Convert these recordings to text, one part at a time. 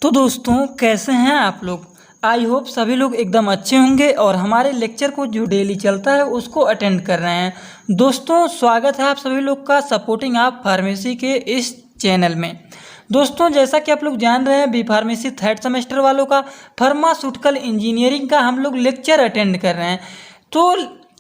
तो दोस्तों कैसे हैं आप लोग। आई होप सभी लोग एकदम अच्छे होंगे और हमारे लेक्चर को जो डेली चलता है उसको अटेंड कर रहे हैं। दोस्तों स्वागत है आप सभी लोग का सपोर्टिंग आप फार्मेसी के इस चैनल में। दोस्तों जैसा कि आप लोग जान रहे हैं बी फार्मेसी थर्ड सेमेस्टर वालों का फार्मास्यूटिकल इंजीनियरिंग का हम लोग लेक्चर अटेंड कर रहे हैं। तो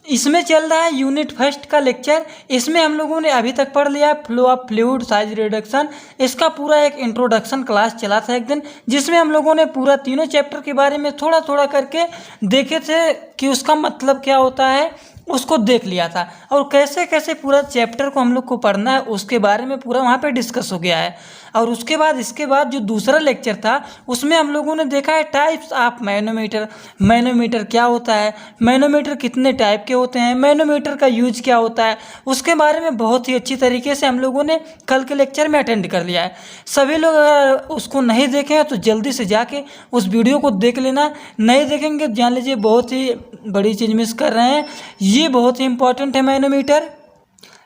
इसमें चल रहा है यूनिट फर्स्ट का लेक्चर। इसमें हम लोगों ने अभी तक पढ़ लिया flow of fluid size reduction. इसका पूरा एक इंट्रोडक्शन क्लास चला था एक दिन, जिसमें हम लोगों ने पूरा तीनों चैप्टर के बारे में थोड़ा थोड़ा करके देखे थे कि उसका मतलब क्या होता है, उसको देख लिया था और कैसे कैसे पूरा चैप्टर को हम लोग को पढ़ना है उसके बारे में पूरा वहाँ पे डिस्कस हो गया है। और उसके बाद इसके बाद जो दूसरा लेक्चर था उसमें हम लोगों ने देखा है टाइप्स ऑफ मैनोमीटर। मैनोमीटर क्या होता है, मैनोमीटर कितने टाइप के होते हैं, मैनोमीटर का यूज क्या होता है, उसके बारे में बहुत ही अच्छी तरीके से हम लोगों ने कल के लेक्चर में अटेंड कर लिया है। सभी लोग अगर उसको नहीं देखे हैं तो जल्दी से जाके उस वीडियो को देख लेना। नहीं देखेंगे जान लीजिए बहुत ही बड़ी चीज़ मिस कर रहे हैं। ये बहुत ही इंपॉर्टेंट है मैनोमीटर।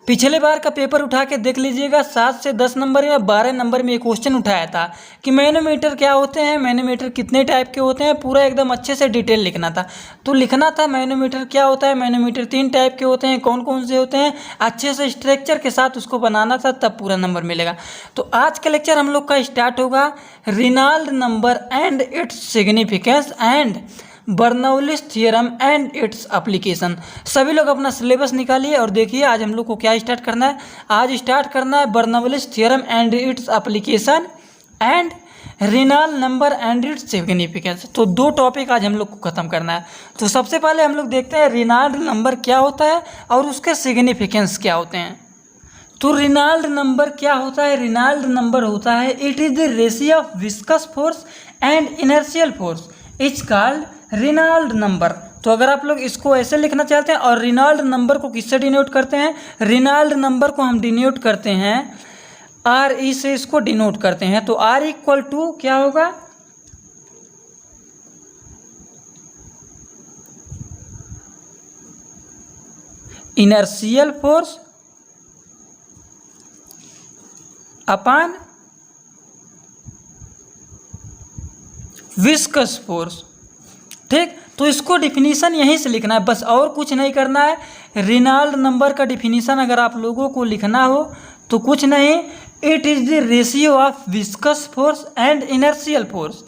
पिछले बार का पेपर उठा के देख लीजिएगा, 7 से 10 नंबर या 12 नंबर में एक क्वेश्चन उठाया था कि मैनोमीटर क्या होते हैं, मैनोमीटर कितने टाइप के होते हैं, पूरा एकदम अच्छे से डिटेल लिखना था। तो लिखना था मैनोमीटर क्या होता है, मैनोमीटर 3 टाइप के होते हैं, कौन कौन से होते हैं, अच्छे से स्ट्रक्चर के साथ उसको बनाना था, तब पूरा नंबर मिलेगा। तो आज का लेक्चर हम लोग का स्टार्ट होगा Reynold number and its significance and Bernoulli's theorem and its application. सभी लोग अपना सिलेबस निकालिए और देखिए आज हम लोग को क्या स्टार्ट करना है। आज स्टार्ट करना है Bernoulli's theorem and its application and Reynold number and its significance. तो 2 टॉपिक आज हम लोग को ख़त्म करना है। तो सबसे पहले हम लोग देखते हैं रेनॉल्ड नंबर क्या होता है और उसके सिग्निफिकेंस क्या होते हैं। तो रेनॉल्ड नंबर क्या होता है, रेनॉल्ड नंबर होता है it is the ratio of viscous force and inertial force it's called Reynold number. तो अगर आप लोग इसको ऐसे लिखना चाहते हैं और रेनॉल्ड नंबर को किससे डिनोट करते हैं, रेनॉल्ड नंबर को हम डिनोट करते हैं आर ई से, इसको डिनोट करते हैं। तो आर इक्वल टू क्या होगा, inertial force upon viscous force. ठीक, तो इसको डिफिनीशन यहीं से लिखना है, बस और कुछ नहीं करना है। रेनॉल्ड नंबर का डिफिनीशन अगर आप लोगों को लिखना हो तो कुछ नहीं, it is the ratio of viscous force and inertial force.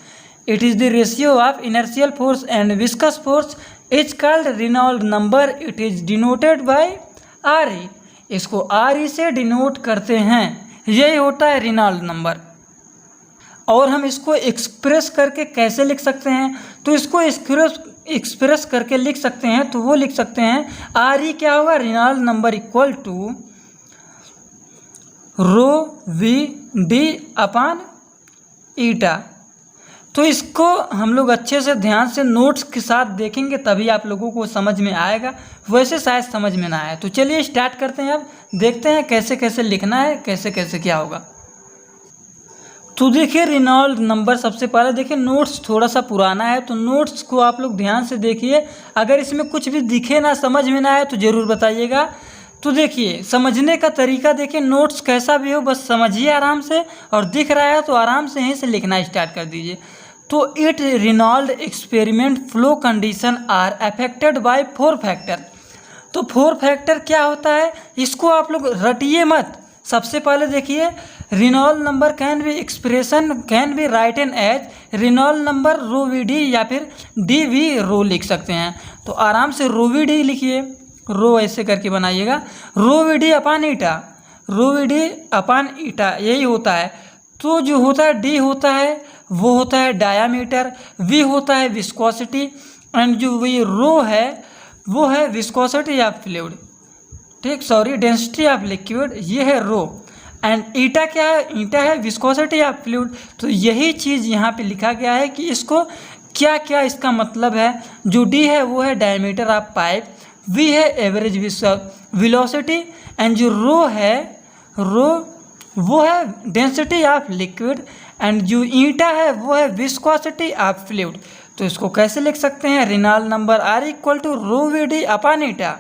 It is the ratio of inertial force and viscous force is called Reynold number. It is denoted by R E. इसको आर ई से denote करते हैं, यही होता है Reynold number. और हम इसको एक्सप्रेस करके कैसे लिख सकते हैं, तो इसको एक्सप्रेस करके लिख सकते हैं, तो वो लिख सकते हैं आर ई क्या होगा, Reynold number equal to rho V D upon eta. तो इसको हम लोग अच्छे से ध्यान से नोट्स के साथ देखेंगे तभी आप लोगों को समझ में आएगा, वैसे शायद समझ में ना आए। तो चलिए स्टार्ट करते हैं, अब देखते हैं कैसे कैसे लिखना है, कैसे कैसे क्या होगा। तो देखिए रेनॉल्ड नंबर, सबसे पहले देखिए नोट्स थोड़ा सा पुराना है तो नोट्स को आप लोग ध्यान से देखिए। अगर इसमें कुछ भी दिखे ना, समझ में ना आए तो ज़रूर बताइएगा। तो देखिए समझने का तरीका देखिए, नोट्स कैसा भी हो बस समझिए आराम से, और दिख रहा है तो आराम से यहीं से लिखना स्टार्ट कर दीजिए। तो it Reynold experiment flow condition are affected by 4 factor. तो 4 फैक्टर क्या होता है, इसको आप लोग रटिए मत। सबसे पहले देखिए Reynold number can be written as Reynold number rho V D या फिर डी वी रो लिख सकते हैं। तो आराम से रो वी डी लिखिए, रो ऐसे करके बनाइएगा, rho V D upon eta, rho V D upon eta, यही होता है। तो जो होता है डी होता है वो होता है डायामीटर, वी होता है विस्कोसिटी एंड जो वी रो है वो है विस्कोसिटी ऑफ फ्लूइड, ठीक सॉरी डेंसिटी ऑफ लिक्विड, ये है रो। एंड ईटा क्या है, ईटा है विस्कोसिटी ऑफ फ्लूइड। तो यही चीज़ यहाँ पे लिखा गया है कि इसको क्या क्या इसका मतलब है। जो डी है वो है डायमीटर ऑफ पाइप, वी है एवरेज वेलोसिटी एंड जो रो है रो वो है डेंसिटी ऑफ लिक्विड एंड जो ईटा है वो है विस्कोसिटी ऑफ फ्लूइड। तो इसको कैसे लिख सकते हैं, Reynold number R equal to rho V D upon eta.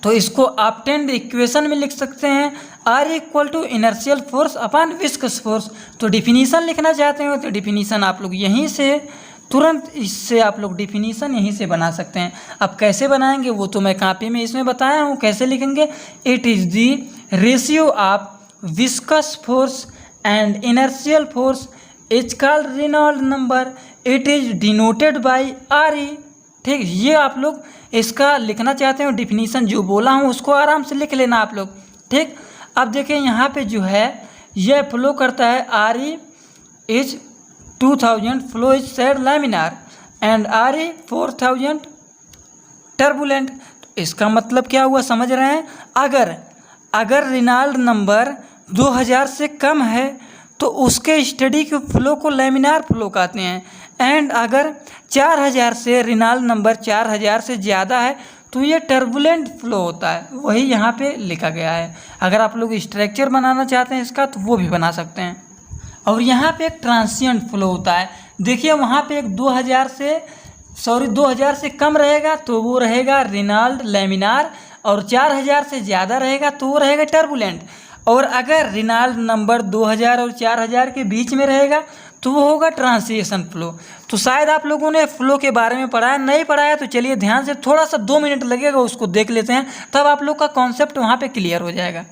तो इसको आप 10 इक्वेशन में लिख सकते हैं R equal to inertial force upon viscous force. तो डिफिनीसन लिखना चाहते हो तो डिफिनीसन आप लोग यहीं से तुरंत इससे आप लोग डिफिनीसन यहीं से बना सकते हैं। अब कैसे बनाएंगे वो तो मैं कॉपी में इसमें बताया हूँ कैसे लिखेंगे। It is the ratio of viscous force and inertial force is called Reynold number, it is denoted by R E. ठीक, ये आप लोग इसका लिखना चाहते हो डिफिनीसन जो बोला हूँ उसको आराम से लिख लेना आप लोग। ठीक, अब देखिए यहाँ पे जो है यह फ्लो करता है R E is 2000 flow is sad laminar and R E 4000 turbulent. तो इसका मतलब क्या हुआ समझ रहे हैं। अगर रेनॉल्ड नंबर 2000 से कम है तो उसके स्टडी के फ्लो को लैमिनार फ्लो कहते हैं, एंड अगर 4000 से रेनॉल्ड नंबर 4000 से ज़्यादा है तो ये टर्बुलेंट फ्लो होता है। वही यहाँ पे लिखा गया है। अगर आप लोग स्ट्रक्चर बनाना चाहते हैं इसका तो वो भी बना सकते हैं। और यहाँ पे एक ट्रांसिएंट फ्लो होता है। देखिए वहाँ पे एक 2000 से कम रहेगा तो वो रहेगा रेनॉल्ड लैमिनार, और 4000 से ज़्यादा रहेगा तो वो रहेगा टर्बुलेंट। और अगर रेनॉल्ड नंबर 2000 और 4000 के बीच में रहेगा तो वो होगा ट्रांसिएशन फ्लो। तो शायद आप लोगों ने फ्लो के बारे में पढ़ा है, नहीं पढ़ा है तो चलिए ध्यान से थोड़ा सा 2 मिनट लगेगा उसको देख लेते हैं, तब आप लोग का कॉन्सेप्ट वहाँ पे क्लियर हो जाएगा।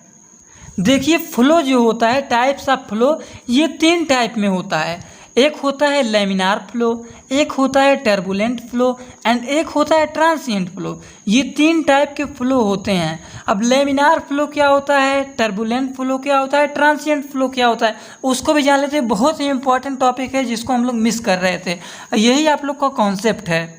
देखिए फ्लो जो होता है, टाइप्स ऑफ फ्लो ये 3 टाइप में होता है। एक होता है लैमिनार फ्लो, एक होता है टर्बुलेंट फ्लो एंड एक होता है ट्रांसिएंट फ्लो। ये 3 टाइप के फ्लो होते हैं। अब लैमिनार फ्लो क्या होता है, टर्बुलेंट फ्लो क्या होता है, ट्रांसिएंट फ्लो क्या होता है, उसको भी जान लेते हैं। बहुत ही इंपॉर्टेंट टॉपिक है जिसको हम लोग मिस कर रहे थे। यही आप लोग का कॉन्सेप्ट है।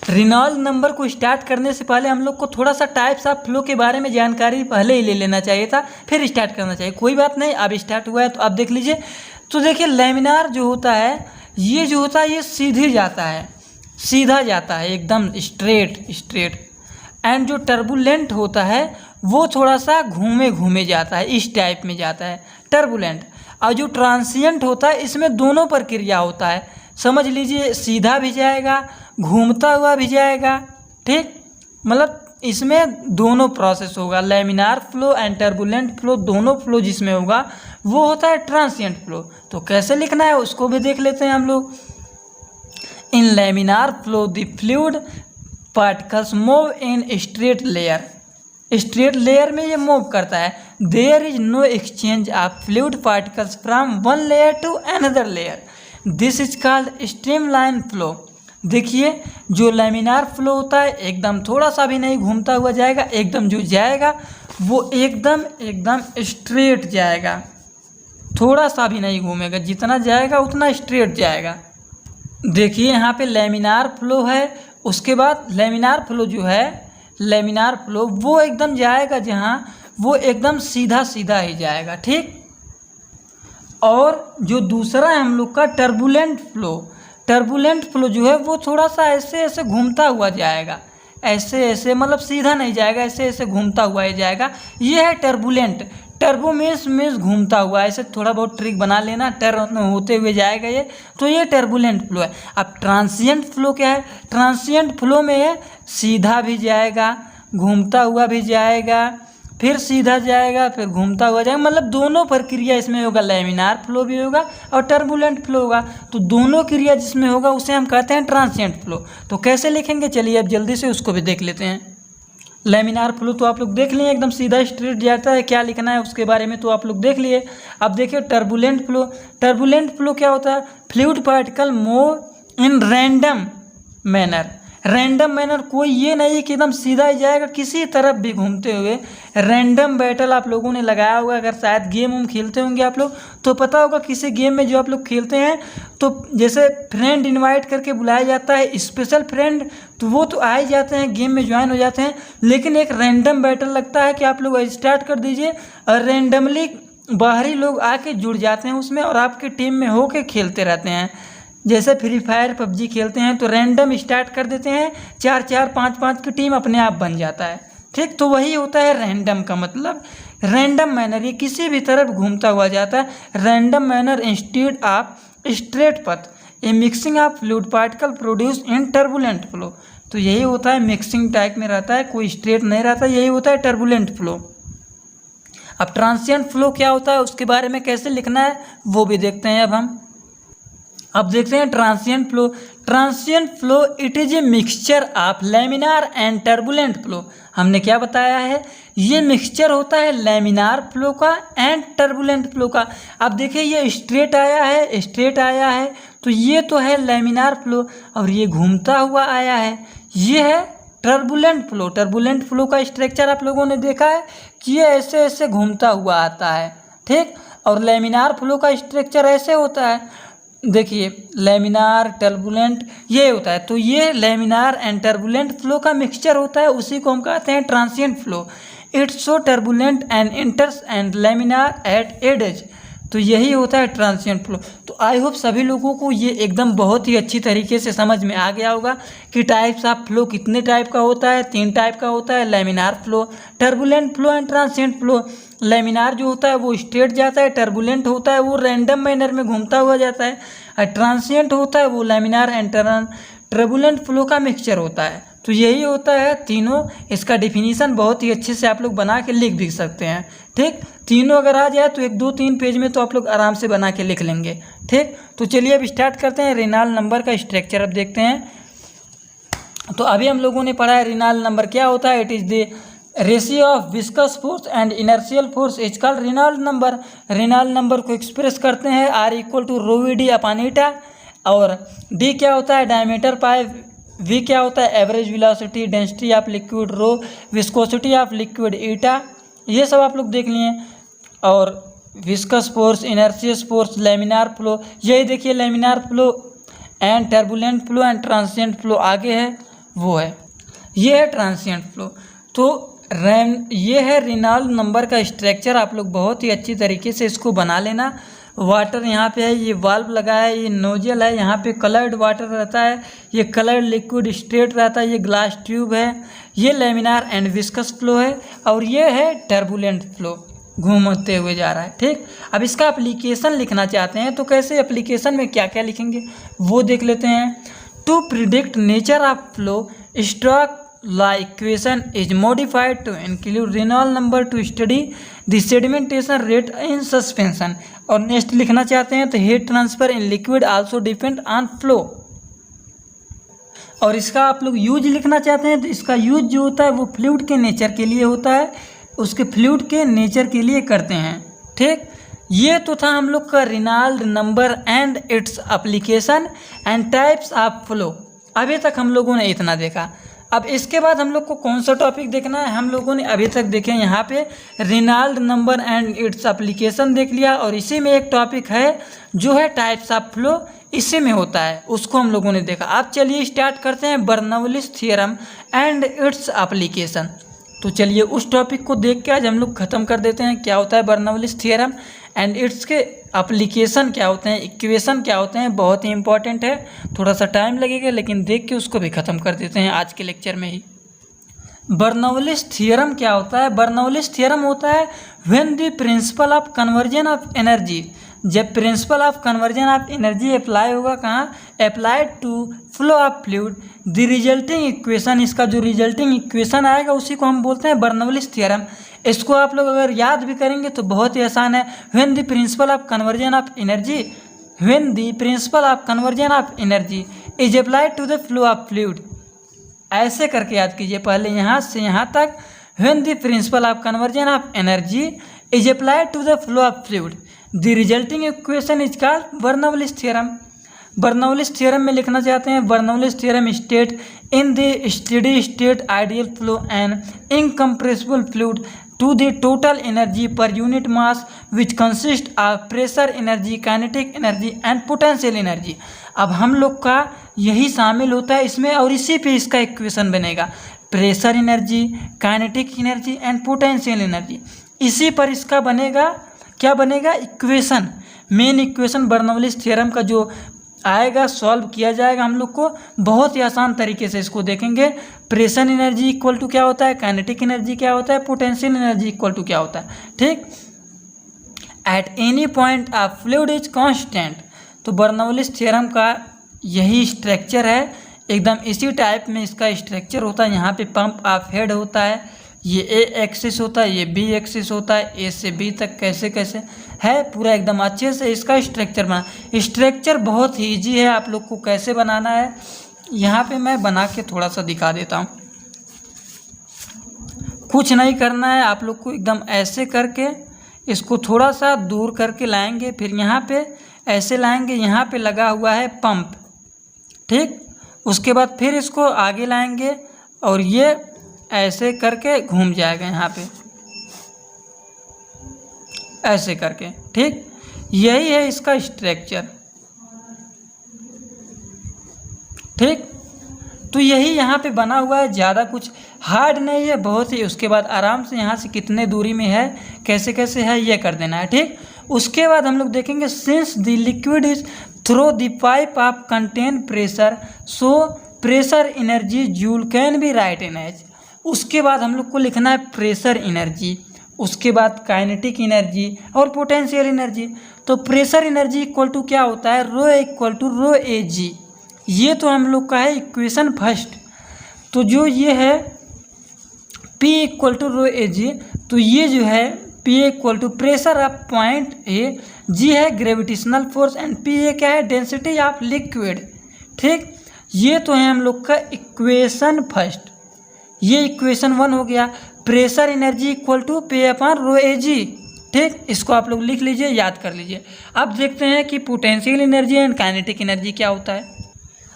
रेनॉल्ड नंबर को स्टार्ट करने से पहले हम लोग को थोड़ा सा टाइप्स ऑफ फ्लो के बारे में जानकारी पहले ही ले लेना चाहिए था, फिर स्टार्ट करना चाहिए। कोई बात नहीं, अब स्टार्ट हुआ है तो आप देख लीजिए। तो देखिए लैमिनार जो होता है ये जो होता है ये सीधे जाता है, सीधा जाता है एकदम स्ट्रेट। एंड जो टर्बुलेंट होता है वो थोड़ा सा घूमे घूमे जाता है, इस टाइप में जाता है टर्बुलेंट। और जो ट्रांसिएंट होता है इसमें दोनों प्रक्रिया होता है, समझ लीजिए सीधा भी जाएगा घूमता हुआ भी जाएगा। ठीक, मतलब इसमें दोनों प्रोसेस होगा, laminar flow and turbulent flow दोनों फ्लो जिसमें होगा वो होता है ट्रांसिएंट फ्लो। तो कैसे लिखना है उसको भी देख लेते हैं हम लोग। In laminar flow the fluid particles move in straight layer, straight layer में ये मूव करता है। There is no exchange of fluid particles from one layer to another layer, this is called streamline flow. देखिए जो laminar flow होता है एकदम थोड़ा सा भी नहीं घूमता हुआ जाएगा, एकदम जो जाएगा वो एकदम स्ट्रेट जाएगा, थोड़ा सा भी नहीं घूमेगा, जितना जाएगा उतना स्ट्रेट जाएगा। देखिए यहाँ पे लैमिनार फ्लो है, उसके बाद लैमिनार फ्लो जो है लैमिनार फ्लो वो एकदम जाएगा जहाँ वो एकदम सीधा सीधा ही जाएगा। ठीक, और जो दूसरा है हम लोग का टर्बुलेंट फ्लो जो है वो थोड़ा सा ऐसे ऐसे घूमता हुआ जाएगा, ऐसे ऐसे मतलब सीधा नहीं जाएगा, ऐसे ऐसे घूमता हुआ ही जाएगा। ये है टर्बुलेंट। टर्बो मीन्स घूमता हुआ, ऐसे थोड़ा बहुत ट्रिक बना लेना, टर्न होते हुए जाएगा ये, तो ये टर्बुलेंट फ्लो है। अब ट्रांसिएंट फ्लो क्या है, ट्रांसिएंट फ्लो में सीधा भी जाएगा घूमता हुआ भी जाएगा, फिर सीधा जाएगा फिर घूमता हुआ जाएगा, मतलब दोनों प्रक्रिया इसमें होगा, लैमिनार फ्लो भी होगा और टर्बुलेंट फ्लो होगा। तो दोनों क्रिया जिसमें होगा उसे हम कहते हैं ट्रांसिएंट फ्लो। तो कैसे लिखेंगे चलिए अब जल्दी से उसको भी देख लेते हैं। लैमिनार फ्लो तो आप लोग देख लिए एकदम सीधा स्ट्रेट जाता है, क्या लिखना है उसके बारे में तो आप लोग देख लिए। अब देखिए टर्बुलेंट फ्लो क्या होता है, fluid particle move in random manner. Random manner कोई ये नहीं कि एकदम सीधा ही जाएगा, किसी तरफ भी घूमते हुए। रैंडम बैटल आप लोगों ने लगाया होगा, अगर शायद गेम खेलते होंगे आप लोग तो पता होगा किसी गेम में जो आप लोग खेलते हैं तो जैसे फ्रेंड इनवाइट करके बुलाया जाता है, स्पेशल फ्रेंड, तो वो तो आ ही जाते हैं गेम में ज्वाइन हो जाते हैं। लेकिन एक रैंडम बैटल लगता है कि आप लोग स्टार्ट कर दीजिए और रैंडमली बाहरी लोग आके जुड़ जाते हैं उसमें और आपके टीम में होके खेलते रहते हैं। जैसे फ्री फायर पबजी खेलते हैं तो रैंडम स्टार्ट कर देते हैं, 4-4 5-5 की टीम अपने आप बन जाता है। ठीक, तो वही होता है रैंडम का मतलब, रैंडम मैनर, ये किसी भी तरफ घूमता हुआ जाता है। Random manner instead of straight path, a mixing of fluid particle produce in turbulent flow. तो यही होता है, मिक्सिंग टाइप में रहता है, कोई स्ट्रेट नहीं रहता, यही होता है टर्बुलेंट फ्लो। अब ट्रांसिएंट फ्लो क्या होता है उसके बारे में कैसे लिखना है वो भी देखते हैं अब देखते हैं transient flow. Transient flow it is a mixture of laminar and turbulent flow. हमने क्या बताया है, ये मिक्सचर होता है लैमिनार फ्लो का एंड टर्बुलेंट फ्लो का। अब देखिए ये स्ट्रेट आया है तो ये तो है लैमिनार फ्लो, और ये घूमता हुआ आया है, ये है टर्बुलेंट फ्लो। टर्बुलेंट फ्लो का स्ट्रक्चर आप लोगों ने देखा है कि ये ऐसे ऐसे घूमता हुआ आता है, ठीक। और लैमिनार फ्लो का स्ट्रक्चर ऐसे होता है, देखिए लैमिनार टर्बुलेंट ये होता है। तो ये लैमिनार एंड टर्बुलेंट फ्लो का मिक्सचर होता है, उसी को हम कहते हैं transient flow. It's so turbulent and enters and laminar at edges. तो यही होता है ट्रांसिएंट फ्लो। तो आई होप सभी लोगों को ये एकदम बहुत ही अच्छी तरीके से समझ में आ गया होगा कि टाइप्स ऑफ फ्लो कितने टाइप का होता है। 3 टाइप का होता है, laminar flow, turbulent flow and transient flow. Laminar जो होता है वो स्ट्रेट जाता है, टर्बुलेंट होता है वो रैंडम मैनर में घूमता हुआ जाता है, और ट्रांसिएंट होता है वो लैमिनार एंड टर्बुलेंट फ्लो का मिक्सचर होता है। तो यही होता है तीनों। इसका डिफिनीशन बहुत ही अच्छे से आप लोग बना के लिख भी सकते हैं, ठीक। तीनों अगर आ जाए तो 1, 2, 3 पेज में तो आप लोग आराम से बना के लिख लेंगे, ठीक। तो चलिए अब स्टार्ट करते हैं रेनॉल्ड नंबर का स्ट्रक्चर। अब देखते हैं, तो अभी हम लोगों ने पढ़ा है रेनॉल्ड नंबर क्या होता है। It is the ratio of viscous force and inertial force is called Reynold number. Reynold number को एक्सप्रेस करते हैं R = ρ/d/η, और D क्या होता है, डायमीटर पाई, V क्या होता है, average velocity, density of liquid rho, viscosity of liquid eta, ये सब आप लोग देख लिए। और viscous force, inertial force, laminar flow, यही देखिए laminar flow and turbulent flow and transient flow आगे है, वो है, ये है ट्रांसिएंट फ्लो। तो ये है रेनॉल्ड नंबर का स्ट्रक्चर। आप लोग बहुत ही अच्छी तरीके से इसको बना लेना। वाटर यहाँ पे है, ये वाल्व लगा है, ये नोजल है, यहाँ पे कलर्ड वाटर रहता है, ये कलर्ड लिक्विड स्ट्रेट रहता है, ये ग्लास ट्यूब है, ये लैमिनार एंड विस्कस फ्लो है, और ये है टर्बुलेंट फ्लो, घूमते हुए जा रहा है, ठीक। अब इसका एप्लीकेशन लिखना चाहते हैं तो कैसे, एप्लीकेशन में क्या क्या लिखेंगे वो देख लेते हैं। To predict nature of flow, Stokes law equation is modified to include Reynold number to study the sedimentation rate in suspension. और नेक्स्ट लिखना चाहते हैं तो heat transfer in liquid also depend on flow. और इसका आप लोग यूज लिखना चाहते हैं तो इसका यूज जो होता है वो फ्लूइड के नेचर के लिए होता है, उसके फ्लूइड के नेचर के लिए करते हैं, ठीक। ये तो था हम लोग का Reynold number and its application and types of flow. अभी तक हम लोगों ने इतना देखा। अब इसके बाद हम लोग को कौन सा टॉपिक देखना है, हम लोगों ने अभी तक देखे यहाँ पे Reynold number and its application देख लिया, और इसी में एक टॉपिक है जो है टाइप्स ऑफ फ्लो, इसी में होता है, उसको हम लोगों ने देखा। अब चलिए स्टार्ट करते हैं Bernoulli's theorem and its application. तो चलिए उस टॉपिक को देख के आज हम लोग ख़त्म कर देते हैं। क्या होता है बर्नौलिस थ्योरम एंड इट्स के एप्लीकेशन क्या होते हैं, इक्वेशन क्या होते हैं, बहुत ही इंपॉर्टेंट है। थोड़ा सा टाइम लगेगा लेकिन देख के उसको भी ख़त्म कर देते हैं आज के लेक्चर में ही। बर्नौलिस थ्योरम क्या होता है, बर्नौलिस थ्योरम होता है when the principle of conversion of energy, जब principle of conversion of energy apply होगा कहाँ, applied to flow of fluid, the resulting equation, इसका जो रिजल्टिंग इक्वेशन आएगा उसी को हम बोलते हैं बर्नौलिस थ्योरम। इसको आप लोग अगर याद भी करेंगे तो बहुत ही आसान है। When the principle of conversion of energy, when the principle of conversion of energy is applied to the flow of fluid, ऐसे करके याद कीजिए पहले यहाँ से यहाँ तक। When the principle of conversion of energy is applied to the flow of fluid, the resulting equation is called Bernoulli's theorem. Bernoulli's theorem में लिखना चाहते हैं, Bernoulli's theorem state in the steady state ideal flow and incompressible fluid to the total energy per unit mass which consists of pressure energy, kinetic energy and potential energy। अब हम लोग का यही शामिल होता है इसमें, और इसी पे इसका इक्वेशन बनेगा, pressure energy, kinetic energy and potential energy, इसी पर इसका बनेगा, क्या बनेगा, equation. Main equation Bernoulli's theorem का जो आएगा सॉल्व किया जाएगा हम लोग को बहुत ही आसान तरीके से, इसको देखेंगे। प्रेशर एनर्जी इक्वल टू क्या होता है, काइनेटिक एनर्जी क्या होता है, पोटेंशियल एनर्जी इक्वल टू क्या होता है, ठीक। At any point of fluid is constant. तो बर्नौलिस थ्योरम का यही स्ट्रक्चर है, एकदम इसी टाइप में इसका स्ट्रक्चर होता है। यहाँ पे पंप ऑफ हेड होता है, ये ए एक्सिस होता है, ये बी एक्सिस होता है, ए से बी तक कैसे कैसे है पूरा एकदम अच्छे से इसका स्ट्रक्चर बना। स्ट्रक्चर बहुत ही ईजी है, आप लोग को कैसे बनाना है यहाँ पे मैं बना के थोड़ा सा दिखा देता हूँ। कुछ नहीं करना है आप लोग को, एकदम ऐसे करके इसको थोड़ा सा दूर करके लाएंगे, फिर यहाँ पे ऐसे लाएंगे, यहाँ पे लगा हुआ है पंप, ठीक। उसके बाद फिर इसको आगे लाएंगे और ये ऐसे करके घूम जाएगा यहाँ पे ऐसे करके, ठीक। यही है इसका स्ट्रक्चर, ठीक। तो यही यहाँ पे बना हुआ है, ज़्यादा कुछ हार्ड नहीं है, बहुत ही। उसके बाद आराम से यहाँ से कितने दूरी में है, कैसे कैसे है, ये कर देना है, ठीक। उसके बाद हम लोग देखेंगे since the liquid is through the pipe of contain pressure so pressure energy joule can be written as. उसके बाद हम लोग को लिखना है प्रेशर एनर्जी, उसके बाद काइनेटिक एनर्जी और पोटेंशियल एनर्जी। तो प्रेशर एनर्जी इक्वल टू क्या होता है, rho equal to rho A G. ये तो हम लोग का है इक्वेशन फर्स्ट। तो जो ये है P equal to rho A जी, तो ये जो है P equal to pressure of point A, G है gravitational force and P A क्या है, डेंसिटी ऑफ लिक्विड, ठीक। ये तो है हम लोग का इक्वेशन फर्स्ट। ये इक्वेशन 1 हो गया। Pressure energy equal to P upon rho A G, ठीक। इसको आप लोग लिख लीजिए, याद कर लीजिए। अब देखते हैं कि potential energy and kinetic energy क्या होता है।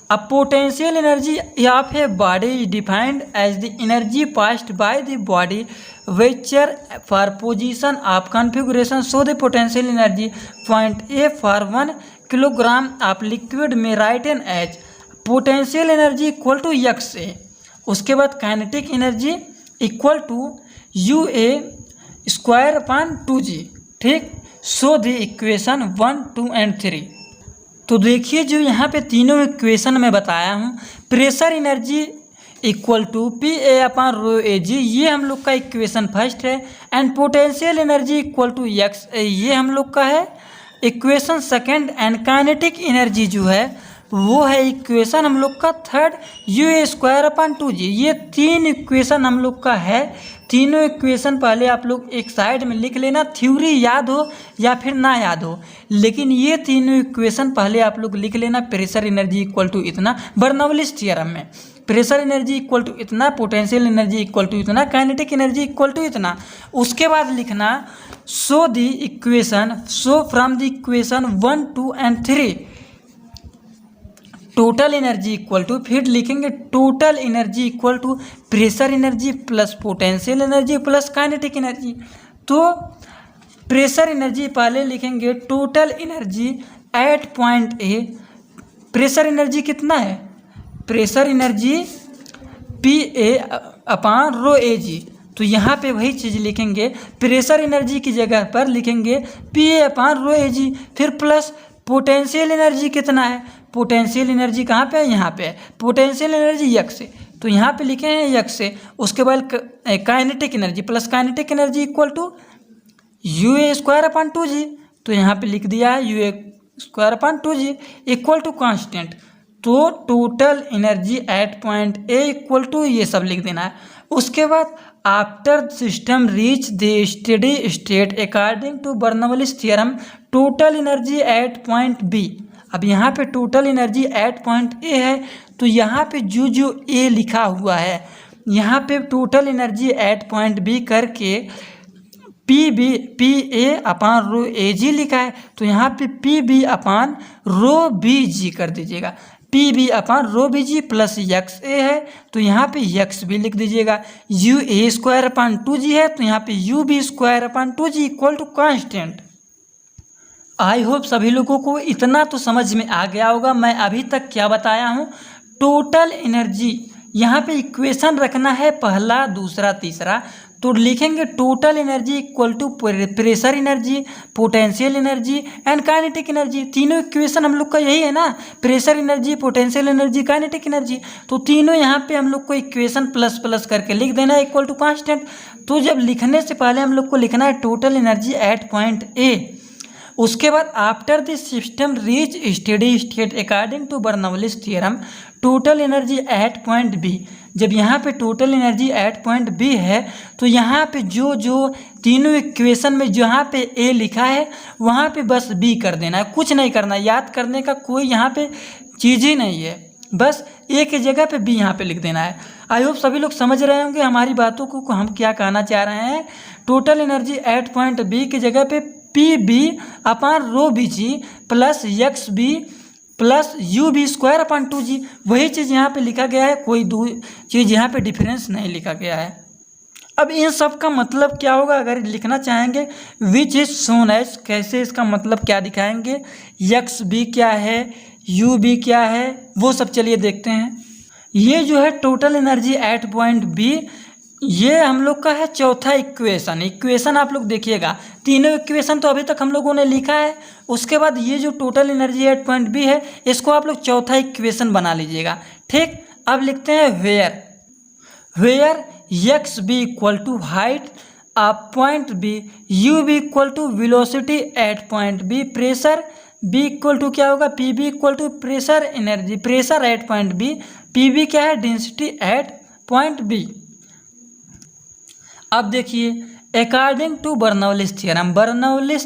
अब पोटेंशियल एनर्जी यहाँ पे body is defined as the energy passed by the body वेचर for position of configuration so the potential energy point A for 1 kilogram of liquid में right N H potential energy equal to X A. उसके बाद kinetic energy equal to U A square upon 2g, ठीक। So the equation 1, 2 and 3। तो देखिए जो यहाँ पे तीनों इक्वेशन मैं बताया हूँ, pressure energy equal to P A upon rho A G, ये हम लोग का इक्वेशन फर्स्ट है। And potential energy equal to X, ये हम लोग का है equation second. And kinetic energy जो है वो है इक्वेशन हम लोग का third, U A square upon 2g। ये 3 इक्वेशन हम लोग का है। तीनों इक्वेशन पहले आप लोग एक साइड में लिख लेना, थ्योरी याद हो या फिर ना याद हो, लेकिन ये तीनों इक्वेशन पहले आप लोग लिख लेना। प्रेशर एनर्जी इक्वल टू इतना, बर्नौलिस थ्योरम में प्रेशर एनर्जी इक्वल टू इतना, पोटेंशियल एनर्जी इक्वल टू इतना, काइनेटिक एनर्जी इक्वल टू इतना। उसके बाद लिखना so the equation, so from the equation 1, 2 and 3 total energy equal to, फिर लिखेंगे total energy equal to pressure energy plus potential energy plus kinetic energy. तो pressure energy पहले लिखेंगे total energy at point A. Pressure energy कितना है, pressure energy P A upon rho A जी। तो यहाँ पे वही चीज़ लिखेंगे, प्रेशर एनर्जी की जगह पर लिखेंगे P A upon rho A जी, फिर प्लस पोटेंशियल एनर्जी कितना है, पोटेंशियल एनर्जी कहाँ पे है, यहाँ पे है। पोटेंशियल एनर्जी एक्स से, तो यहाँ पे लिखे हैं एक्स से। उसके बाद kinetic energy plus kinetic energy equal to U A square upon 2g। तो यहाँ पे लिख दिया है U A square upon 2g equal to constant. तो total energy at point A equal to ये सब लिख देना है। उसके बाद after system reach the steady state according to Bernoulli's theorem total energy at point B. अब यहाँ पे total energy at point A है, तो यहाँ पे जो ए लिखा हुआ है यहाँ पे total energy at point B करके P A upon rho A g लिखा है, तो यहाँ पे PB upon rho B g कर दीजिएगा। PB upon rho B g plus x A है, तो यहाँ पे एक्स भी लिख दीजिएगा। You A square upon 2g है, तो यहाँ पे u B square upon 2g equal to constant. I hope सभी लोगों को इतना तो समझ में आ गया होगा। मैं अभी तक क्या बताया हूँ, टोटल एनर्जी यहाँ पे इक्वेशन रखना है पहला, दूसरा, तीसरा। तो लिखेंगे total energy equal to pressure energy, potential energy and kinetic energy. तीनों इक्वेशन हम लोग का यही है ना, pressure energy, potential energy, kinetic energy. तो तीनों यहाँ पे हम लोग को इक्वेशन प्लस प्लस करके लिख देना है इक्वल टू कांस्टेंट। तो जब लिखने से पहले हम लोग को लिखना है total energy at point A. उसके बाद after the system reach steady state according to Bernoulli's theorem total energy at point B. जब यहाँ पे total energy at point B है तो यहाँ पे जो जो तीनों इक्वेशन में जहाँ पे ए लिखा है वहाँ पे बस बी कर देना है, कुछ नहीं करना, याद करने का कोई यहाँ पे चीज़ ही नहीं है, बस ए की जगह पे बी यहाँ पे लिख देना है। आई होप सभी लोग समझ रहे होंगे हमारी बातों को हम क्या कहना चाह रहे हैं। Total energy at point B की जगह पे P B upon rho B g plus x B plus u B square upon 2g, वही चीज़ यहाँ पे लिखा गया है, कोई चीज़ यहाँ पे डिफरेंस नहीं लिखा गया है। अब इन सब का मतलब क्या होगा अगर लिखना चाहेंगे, विच इज सोन एज, कैसे इसका मतलब क्या दिखाएंगे, एक्स बी क्या है, यू बी क्या है, वो सब चलिए देखते हैं। ये जो है total energy at point B, ये हम लोग का है चौथा इक्वेशन आप लोग देखिएगा, तीनों इक्वेशन तो अभी तक हम लोगों ने लिखा है, उसके बाद ये जो total energy at point B है इसको आप लोग चौथा इक्वेशन बना लीजिएगा। ठीक, अब लिखते हैं where x B equal to height of point B, u B equal to velocity at point B, pressure B equal to क्या होगा, P B equal to pressure energy, pressure at point B, P B क्या है, density at point B. अब देखिए according to Bernoulli's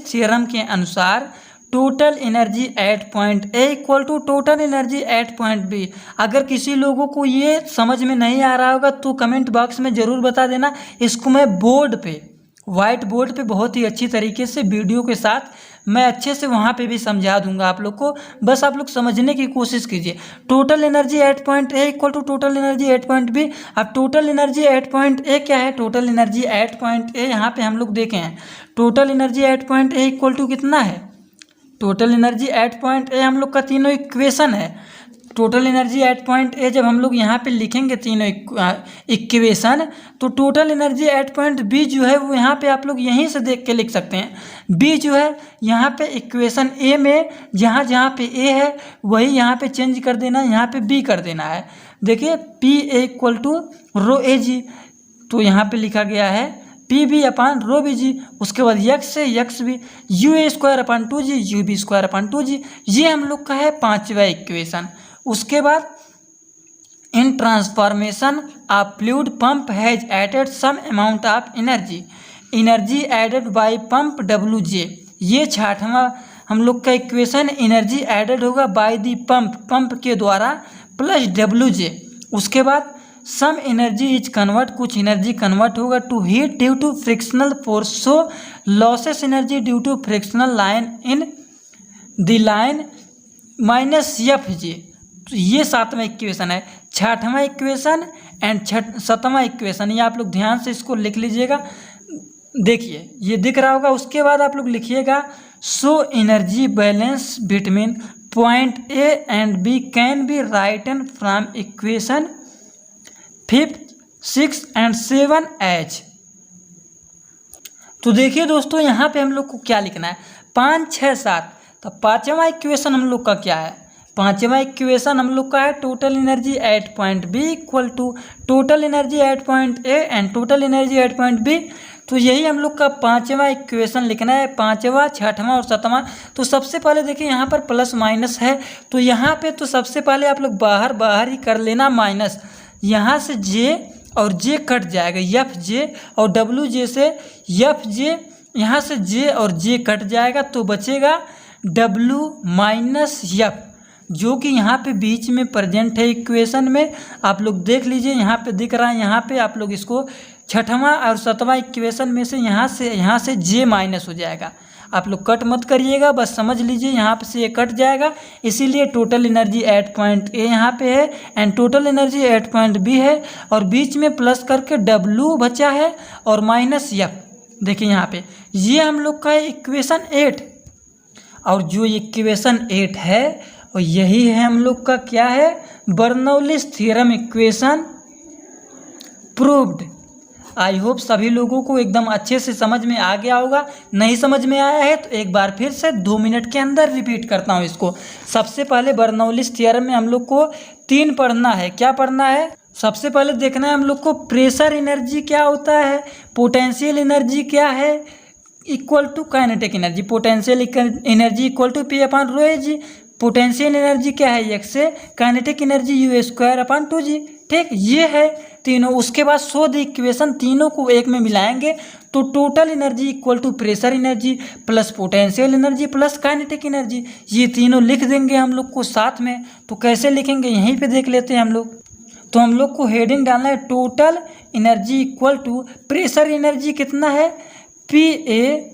theorem के अनुसार total energy at point A equal to total energy at point B. अगर किसी लोगों को ये समझ में नहीं आ रहा होगा तो कमेंट बॉक्स में ज़रूर बता देना, इसको मैं बोर्ड पे वाइट बोर्ड पे बहुत ही अच्छी तरीके से वीडियो के साथ मैं अच्छे से वहाँ पे भी समझा दूंगा आप लोग को, बस आप लोग समझने की कोशिश कीजिए। Total energy at point A equal to total energy at point B. अब total energy at point A क्या है, total energy at point A यहाँ पे हम लोग देखें हैं, total energy at point A equal to कितना है, total energy at point A हम लोग का तीनों इक्वेशन है। Total energy at point A जब हम लोग यहाँ पे लिखेंगे तीनों इक्वेशन, तो total energy at point B जो है वो यहाँ पे आप लोग यहीं से देख के लिख सकते हैं। बी जो है यहाँ पे इक्वेशन ए में जहाँ जहाँ पे ए है वही यहाँ पे चेंज कर देना, यहाँ पे बी कर देना है। देखिए P A equal to rho A जी, तो यहाँ पे लिखा गया है P B upon rho B g, उसके बाद यक्स से x B, u A square upon 2g, u B square upon 2g, ये हम लोग का है पांचवा इक्वेशन। उसके बाद in transformation of fluid pump has added some amount of energy added by pump W J, ये छठवां हम लोग का इक्वेशन, एनर्जी एडेड होगा बाय दी पंप के द्वारा प्लस डब्ल्यू जे। उसके बाद सम एनर्जी इज कन्वर्ट, कुछ एनर्जी कन्वर्ट होगा to heat due to frictional force, so losses energy due to frictional line in the line minus F J. तो ये सातवां इक्वेशन है, छठवां इक्वेशन एंड सातवां इक्वेशन, ये आप लोग ध्यान से इसको लिख लीजिएगा। देखिए ये दिख रहा होगा, उसके बाद आप लोग लिखिएगा so energy balance between point A and B can be written from equation 5, 6 and 7 as. तो देखिए दोस्तों यहाँ पे हम लोग को क्या लिखना है, 5, 6, 7। तो पांचवा इक्वेशन हम लोग का क्या है, पांचवा इक्वेशन हम लोग का है total energy at point B equal to total energy at point A and total energy at point B. तो यही हम लोग का पांचवा इक्वेशन लिखना है, पांचवा, छठवां और सातवां। तो सबसे पहले देखिए यहाँ पर प्लस माइनस है, तो यहाँ पे तो सबसे पहले आप लोग बाहर ही कर लेना माइनस, यहाँ से जे और जे कट जाएगा, एफ जे और डब्ल्यू जे से एफ जे, यहाँ से जे और जे कट जाएगा तो बचेगा डब्ल्यू माइनस एफ, जो कि यहाँ पे बीच में प्रेजेंट है इक्वेशन में। आप लोग देख लीजिए यहाँ पे दिख रहा है, यहाँ पे आप लोग इसको छठवां और सातवां इक्वेशन में से यहाँ से जे माइनस हो जाएगा। आप लोग कट मत करिएगा, बस समझ लीजिए यहाँ पे से ये कट जाएगा, इसीलिए total energy at point A यहाँ पे है and total energy at point B है, और बीच में प्लस करके डब्ल्यू बचा है और माइनस एफ। देखिए यहाँ पे ये हम लोग का है इक्वेशन 8, और जो इक्वेशन 8 है और यही है हम लोग का क्या है, बर्नौलिस थ्योरम इक्वेशन प्रूव्ड। आई होप सभी लोगों को एकदम अच्छे से समझ में आ गया होगा। नहीं समझ में आया है तो एक बार फिर से 2 मिनट के अंदर रिपीट करता हूँ इसको। सबसे पहले बर्नौलिस थ्योरम में हम लोग को 3 पढ़ना है। क्या पढ़ना है, सबसे पहले देखना है हम लोग को प्रेशर एनर्जी क्या होता है, पोटेंशियल एनर्जी क्या है, equal to kinetic energy. Potential energy equal to P upon rho A g. Potential energy क्या है, एक्स से, kinetic energy u square upon 2g। ठीक, ये है तीनों। उसके बाद शो द इक्वेशन, तीनों को एक में मिलाएंगे तो total energy equal to pressure energy plus potential energy plus kinetic energy, ये तीनों लिख देंगे हम लोग को साथ में। तो कैसे लिखेंगे यहीं पे देख लेते हैं हम लोग। तो हम लोग को हेडिंग डालना है total energy equal to pressure energy कितना है, PA/ρAg,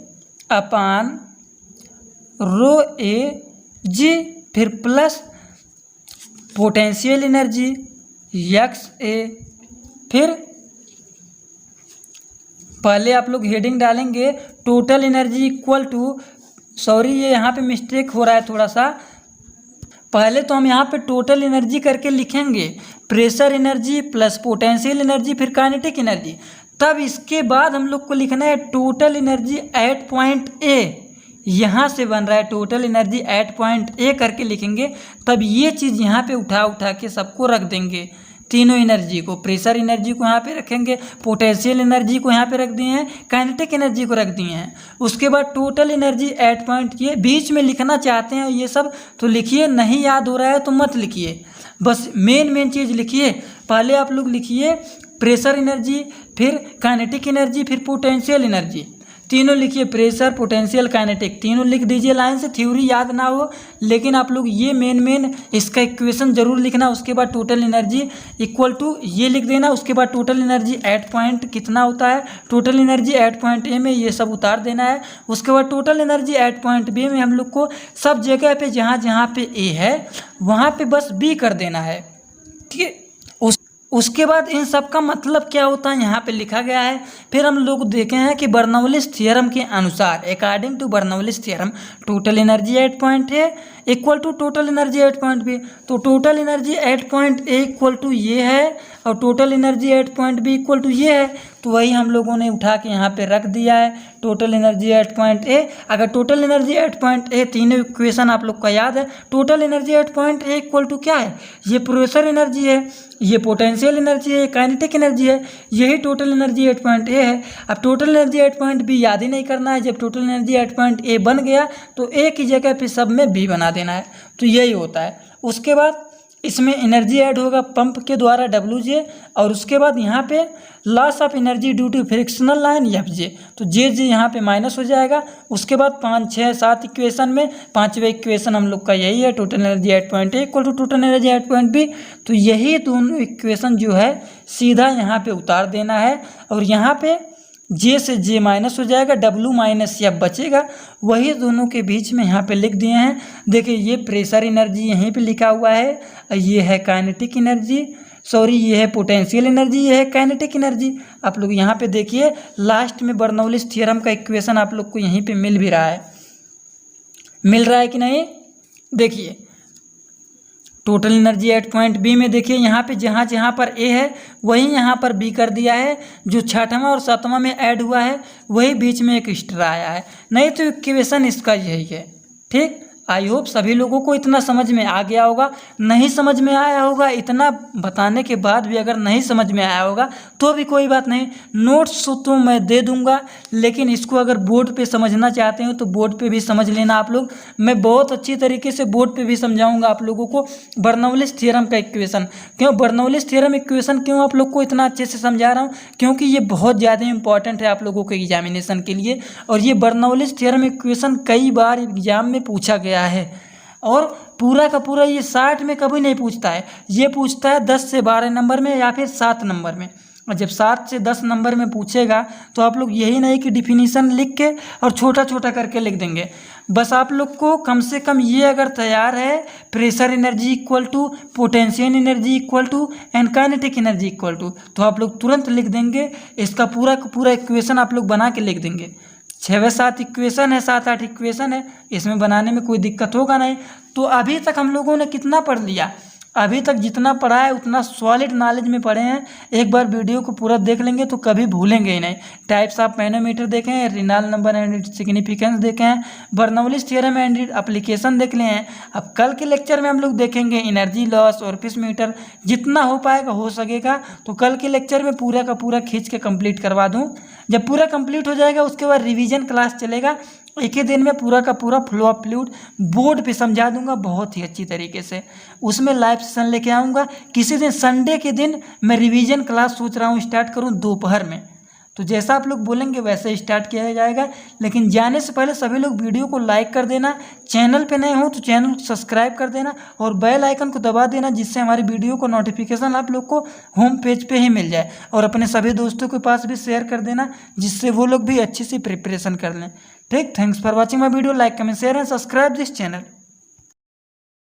फिर प्लस पोटेंशियल एनर्जी XA, फिर पहले आप लोग हेडिंग डालेंगे total energy equal to, sorry ये यहाँ पे मिस्टेक हो रहा है थोड़ा सा, पहले तो हम यहाँ पे टोटल एनर्जी करके लिखेंगे pressure energy plus potential energy फिर काइनेटिक एनर्जी, तब इसके बाद हम लोग को लिखना है total energy at point A, यहाँ से बन रहा है टोटल एनर्जी एट पॉइंट ए करके लिखेंगे। तब ये चीज़ यहाँ पे उठा के सबको रख देंगे, तीनों एनर्जी को, प्रेशर एनर्जी को यहाँ पे रखेंगे, पोटेंशियल एनर्जी को यहाँ पे रख दिए हैं, काइनेटिक एनर्जी को रख दिए हैं। उसके बाद टोटल एनर्जी एट पॉइंट, ये बीच में लिखना चाहते हैं ये सब तो लिखिए, नहीं याद हो रहा है तो मत लिखिए, बस मेन चीज़ लिखिए। पहले आप लोग लिखिए प्रेशर एनर्जी, फिर काइनेटिक एनर्जी, फिर पोटेंशियल एनर्जी, तीनों लिखिए, प्रेशर पोटेंशियल काइनेटिक तीनों लिख दीजिए लाइन से। थ्योरी याद ना हो लेकिन आप लोग ये मेन इसका इक्वेशन जरूर लिखना। उसके बाद टोटल एनर्जी इक्वल टू ये लिख देना। उसके बाद टोटल एनर्जी एट पॉइंट कितना होता है, total energy at point A में ये सब उतार देना है। उसके बाद total energy at point B में हम लोग को सब जगह पे जहाँ पे ए है वहाँ पे बस बी कर देना है, ठीक है। उसके बाद इन सब का मतलब क्या होता है यहाँ पे लिखा गया है। फिर हम लोग देखे हैं कि बर्नौलिस थ्योरम के अनुसार, according to Bernoulli's theorem, total energy at point A equal to total energy at point B. तो total energy at point A equal to ये है और total energy at point B equal to ये है। तो वही हम लोगों ने उठा के यहाँ पे रख दिया है, total energy at point A. अगर total energy at point A, तीनों इक्वेशन आप लोग का याद है, total energy at point A equal to क्या है, ये प्रेशर एनर्जी है, ये पोटेंशियल एनर्जी है, काइनेटिक एनर्जी है, यही total energy at point A है। अब total energy at point B याद ही नहीं करना है, जब total energy at point A बन गया तो ए की जगह पे सब में बी बना देना है। तो यही होता है। उसके बाद इसमें एनर्जी ऐड होगा पंप के द्वारा WJ, और उसके बाद यहाँ पे loss of energy due to frictional line FJ, तो JJ यहाँ पे माइनस हो जाएगा। उसके बाद 5, 6, 7 इक्वेशन में पांचवें इक्वेशन हम लोग का यही है, total energy at point A equal to total energy at point B. तो यही दोनों इक्वेशन जो है सीधा यहाँ पे उतार देना है, और यहाँ पे J से J माइनस हो जाएगा, W माइनस F बचेगा, वही दोनों के बीच में यहाँ पे लिख दिए हैं। देखिए ये प्रेशर एनर्जी यहीं पे लिखा हुआ है, ये है काइनेटिक एनर्जी, सॉरी ये है पोटेंशियल एनर्जी, ये है काइनेटिक एनर्जी। आप लोग यहाँ पे देखिए लास्ट में बर्नौलिस थ्योरम का इक्वेशन आप लोग को यहीं पे मिल भी रहा है, मिल रहा है कि नहीं। देखिए total energy at point B में देखिए यहाँ पे जहाँ पर ए है वहीं यहाँ पर बी कर दिया है, जो छठवां और सातवां में ऐड हुआ है वही बीच में एक एक्स्ट्रा आया है, नहीं तो इक्वेशन इसका यही है, ठीक। आई होप सभी लोगों को इतना समझ में आ गया होगा। नहीं समझ में आया होगा, इतना बताने के बाद भी अगर नहीं समझ में आया होगा तो भी कोई बात नहीं, नोट्स तो मैं दे दूंगा, लेकिन इसको अगर बोर्ड पे समझना चाहते हो तो बोर्ड पे भी समझ लेना आप लोग। मैं बहुत अच्छी तरीके से बोर्ड पे भी समझाऊंगा आप लोगों को बर्नौलिस थ्योरम का इक्वेशन। क्यों बर्नौलिस थ्योरम इक्वेशन क्यों आप लोग को इतना अच्छे से समझा रहा हूँ, क्योंकि ये बहुत ज़्यादा इंपॉर्टेंट है आप लोगों के एग्जामिनेशन के लिए। और ये बर्नौलिस थ्योरम इक्वेशन कई बार एग्जाम में पूछा गया है, और पूरा का पूरा ये 60 में कभी नहीं पूछता है, ये पूछता है 10 से 12 नंबर में या फिर 7 नंबर में। और जब 7 से 10 नंबर में पूछेगा तो आप लोग यही नहीं कि डिफिनीशन लिख के और छोटा छोटा करके लिख देंगे, बस आप लोग को कम से कम ये अगर तैयार है, pressure energy equal to potential energy equal to and kinetic energy equal to, तो आप लोग तुरंत लिख देंगे। इसका पूरा का पूरा इक्वेशन आप लोग बना के लिख देंगे। 6-7 इक्वेशन है, 7-8 इक्वेशन है, इसमें बनाने में कोई दिक्कत होगा नहीं। तो अभी तक हम लोगों ने कितना पढ़ लिया, अभी तक जितना पढ़ा है उतना सॉलिड नॉलेज में पढ़े हैं। एक बार वीडियो को पूरा देख लेंगे तो कभी भूलेंगे ही नहीं। टाइप्स ऑफ मैनोमीटर देखे हैं, रिनाल नंबर एंड इट्स सिग्निफिकेंस देखे हैं, Bernoulli's theorem and its application देख लिए हैं। अब कल के लेक्चर में हम लोग देखेंगे एनर्जी लॉस और फिश मीटर, जितना हो पाएगा हो सकेगा तो कल के लेक्चर में पूरा का पूरा खींच के कंप्लीट करवा दूँ। जब पूरा कंप्लीट हो जाएगा उसके बाद रिवीजन क्लास चलेगा। एक ही दिन में पूरा का पूरा फ्लो ऑफ फ्लूइड बोर्ड पे समझा दूंगा बहुत ही अच्छी तरीके से। उसमें लाइव सेशन लेके आऊँगा। किसी दिन संडे के दिन मैं रिवीजन क्लास सोच रहा हूँ स्टार्ट करूँ दोपहर में। तो जैसा आप लोग बोलेंगे वैसे स्टार्ट किया जाएगा। लेकिन जाने से पहले सभी लोग वीडियो को लाइक कर देना, चैनल पे नए हो तो चैनल को सब्सक्राइब कर देना और बेल आइकन को दबा देना, जिससे हमारी वीडियो को नोटिफिकेशन आप लोग को होम पेज पे ही मिल जाए। और अपने सभी दोस्तों के पास भी शेयर कर देना, जिससे वो लोग भी अच्छी सी प्रिपरेशन कर लें। ठीक, thanks for watching my video. Like comment share and subscribe this channel.